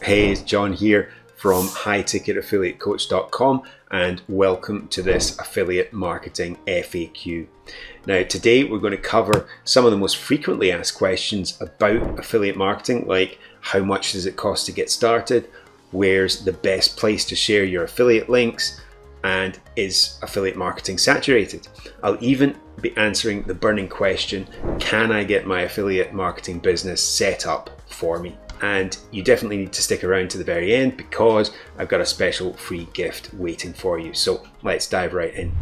Hey, it's John here from highticketaffiliatecoach.com and welcome to this affiliate marketing FAQ. Now today we're going to cover some of the most frequently asked questions about affiliate marketing, like how much does it cost to get started, where's the best place to share your affiliate links, and is affiliate marketing saturated? I'll even be answering the burning question, can I get my affiliate marketing business set up for me? And you definitely need to stick around to the very end because I've got a special free gift waiting for you. So let's dive right in.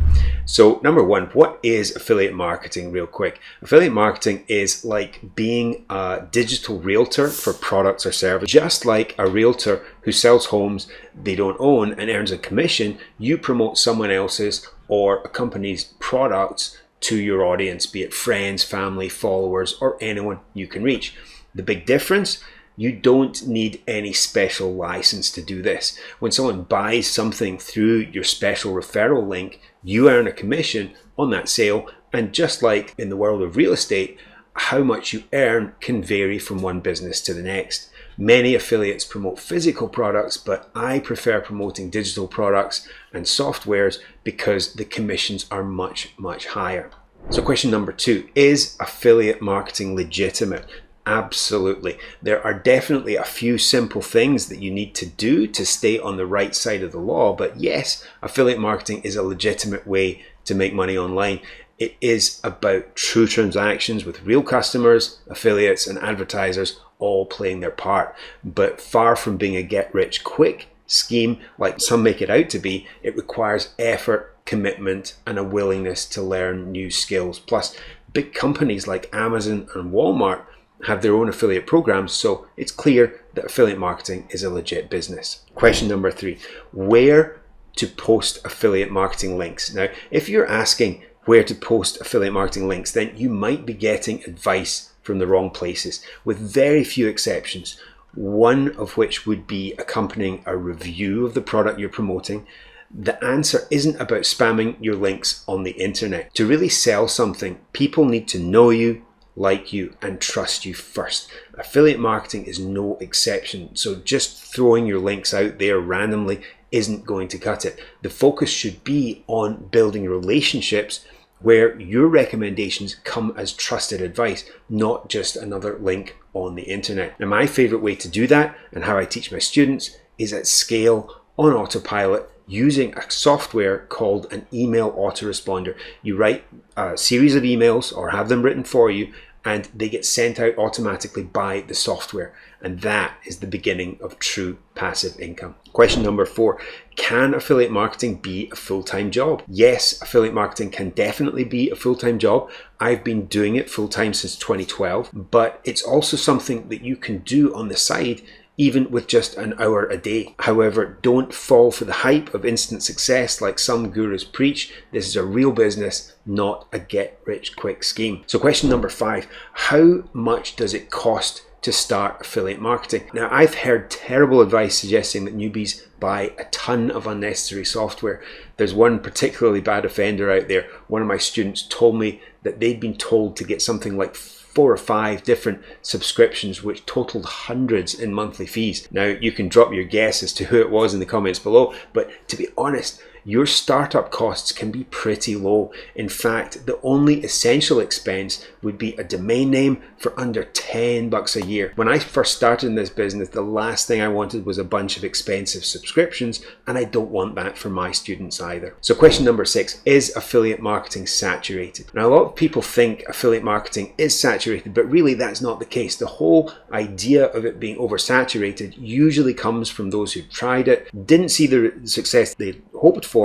So number one, what is affiliate marketing real quick? Affiliate marketing is like being a digital realtor for products or services. Just like a realtor who sells homes they don't own and earns a commission, you promote someone else's or a company's products to your audience, be it friends, family, followers, or anyone you can reach. The big difference: you don't need any special license to do this. When someone buys something through your special referral link, you earn a commission on that sale. And just like in the world of real estate, how much you earn can vary from one business to the next. Many affiliates promote physical products, but I prefer promoting digital products and softwares because the commissions are much, much higher. So question number two, is affiliate marketing legitimate? Absolutely. There are definitely a few simple things that you need to do to stay on the right side of the law, but yes, affiliate marketing is a legitimate way to make money online. It is about true transactions with real customers, affiliates, and advertisers all playing their part. But far from being a get-rich-quick scheme like some make it out to be, it requires effort, commitment, and a willingness to learn new skills. Plus, big companies like Amazon and Walmart have their own affiliate programs, so it's clear that affiliate marketing is a legit business. Question number three, where to post affiliate marketing links? Now, if you're asking where to post affiliate marketing links, then you might be getting advice from the wrong places, with very few exceptions, one of which would be accompanying a review of the product you're promoting. The answer isn't about spamming your links on the internet. To really sell something, people need to know you, like you, and trust you first. Affiliate marketing is no exception, so just throwing your links out there randomly isn't going to cut it. The focus should be on building relationships where your recommendations come as trusted advice, not just another link on the internet. Now, my favorite way to do that, and how I teach my students, is at scale on autopilot using a software called an email autoresponder. You write a series of emails or have them written for you, and they get sent out automatically by the software. And that is the beginning of true passive income. Question number four, can affiliate marketing be a full-time job? Yes, affiliate marketing can definitely be a full-time job. I've been doing it full-time since 2012, but it's also something that you can do on the side, even with just an hour a day. However, don't fall for the hype of instant success like some gurus preach. This is a real business, not a get-rich-quick scheme. So question number five, how much does it cost to start affiliate marketing? Now, I've heard terrible advice suggesting that newbies buy a ton of unnecessary software. There's one particularly bad offender out there. One of my students told me that they'd been told to get something like 4 or 5 different subscriptions, which totaled hundreds in monthly fees. Now, you can drop your guess as to who it was in the comments below, but to be honest, your startup costs can be pretty low. In fact, the only essential expense would be a domain name for under $10 a year. When I first started in this business, the last thing I wanted was a bunch of expensive subscriptions, and I don't want that for my students either. So question number 6, is affiliate marketing saturated? Now, a lot of people think affiliate marketing is saturated, but really that's not the case. The whole idea of it being oversaturated usually comes from those who tried it, didn't see the success they hoped for,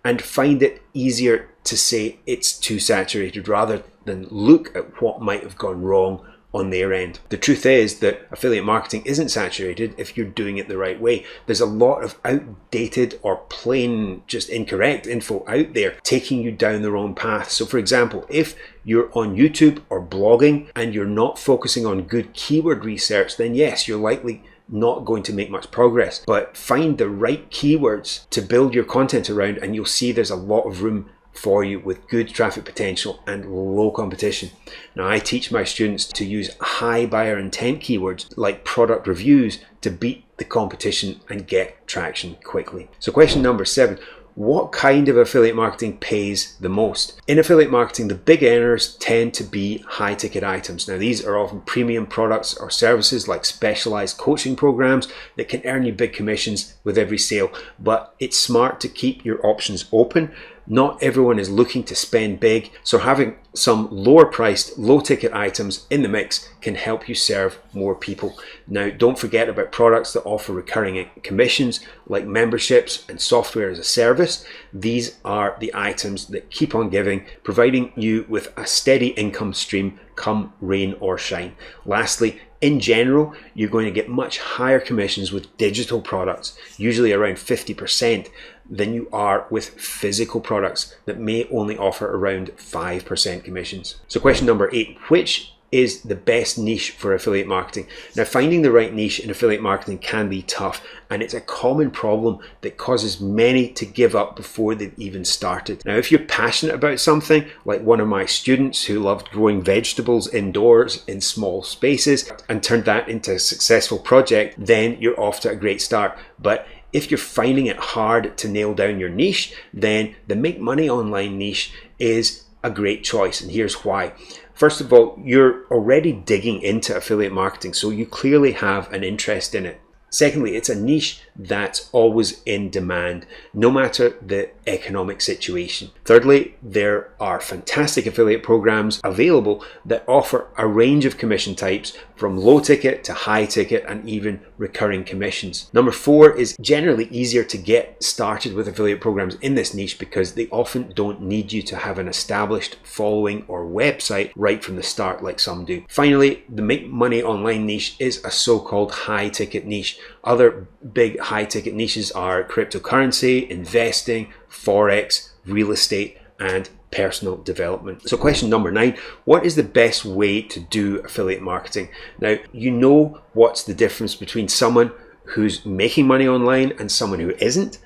and find it easier to say it's too saturated rather than look at what might have gone wrong on their end. The truth is that affiliate marketing isn't saturated if you're doing it the right way. There's a lot of outdated or plain just incorrect info out there taking you down the wrong path. So for example, if you're on YouTube or blogging and you're not focusing on good keyword research, then yes, you're likely not going to make much progress. But find the right keywords to build your content around and you'll see there's a lot of room for you with good traffic potential and low competition. Now, I teach my students to use high buyer intent keywords like product reviews to beat the competition and get traction quickly. So question number 7. What kind of affiliate marketing pays the most? In affiliate marketing, the big earners tend to be high ticket items. Now, these are often premium products or services like specialized coaching programs that can earn you big commissions with every sale, but it's smart to keep your options open. Not everyone is looking to spend big, so having some lower priced, low ticket items in the mix can help you serve more people. Now, don't forget about products that offer recurring commissions like memberships and software as a service. These are the items that keep on giving, providing you with a steady income stream come rain or shine. Lastly, in general, you're going to get much higher commissions with digital products, usually around 50%, than you are with physical products that may only offer around 5% commissions. So question number 8, which is the best niche for affiliate marketing? Now, finding the right niche in affiliate marketing can be tough, and it's a common problem that causes many to give up before they've even started. Now, if you're passionate about something, like one of my students who loved growing vegetables indoors in small spaces and turned that into a successful project, then you're off to a great start. But if you're finding it hard to nail down your niche, then the make money online niche is a great choice, and here's why. First of all, you're already digging into affiliate marketing, so you clearly have an interest in it. Secondly, it's a niche that's always in demand, no matter the economic situation. Thirdly, there are fantastic affiliate programs available that offer a range of commission types from low ticket to high ticket and even recurring commissions. Number 4 is generally easier to get started with affiliate programs in this niche because they often don't need you to have an established following or website right from the start like some do. Finally, the make money online niche is a so-called high ticket niche. Other big high ticket niches are cryptocurrency, investing, forex, real estate, and personal development. So question number 9, what is the best way to do affiliate marketing? Now, you know what's the difference between someone who's making money online and someone who isn't?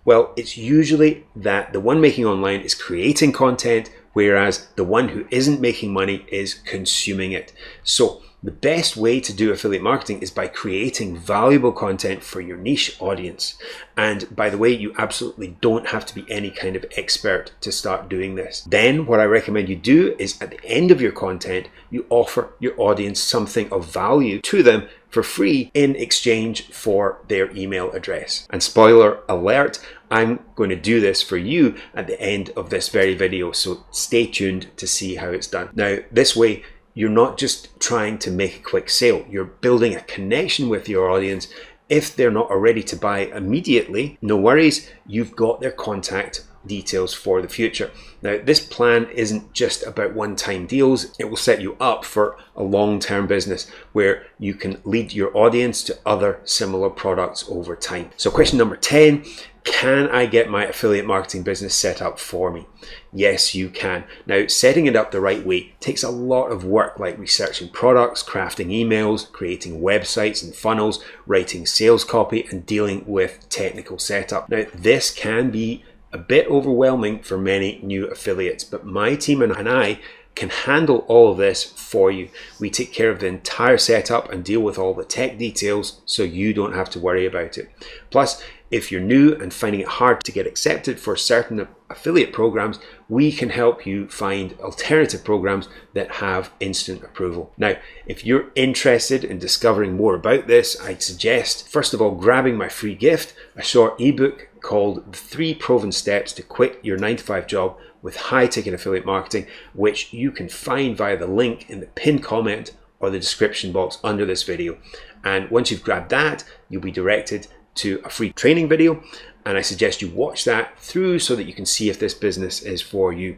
Well, it's usually that the one making online is creating content, whereas the one who isn't making money is consuming it. So the best way to do affiliate marketing is by creating valuable content for your niche audience. And by the way, you absolutely don't have to be any kind of expert to start doing this. Then what I recommend you do is at the end of your content, you offer your audience something of value to them for free in exchange for their email address. And spoiler alert, I'm going to do this for you at the end of this very video, so stay tuned to see how it's done. Now, this way, you're not just trying to make a quick sale, you're building a connection with your audience. If they're not ready to buy immediately, no worries, you've got their contact details for the future. Now, this plan isn't just about one-time deals, it will set you up for a long-term business where you can lead your audience to other similar products over time. So question number 10, can I get my affiliate marketing business set up for me? Yes, you can. Now, setting it up the right way takes a lot of work, like researching products, crafting emails, creating websites and funnels, writing sales copy, and dealing with technical setup. Now, this can be a bit overwhelming for many new affiliates, but my team and I can handle all of this for you. We take care of the entire setup and deal with all the tech details so you don't have to worry about it. Plus, if you're new and finding it hard to get accepted for certain affiliate programs, we can help you find alternative programs that have instant approval. Now, if you're interested in discovering more about this, I'd suggest, first of all, grabbing my free gift, a short ebook called The 3 Proven Steps to Quit Your 9-to-5 Job with High-Ticket Affiliate Marketing, which you can find via the link in the pinned comment or the description box under this video. And once you've grabbed that, you'll be directed to a free training video, and I suggest you watch that through so that you can see if this business is for you.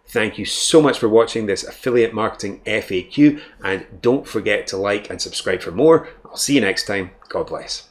Thank you so much for watching this affiliate marketing FAQ, and don't forget to like and subscribe for more. I'll see you next time. God bless.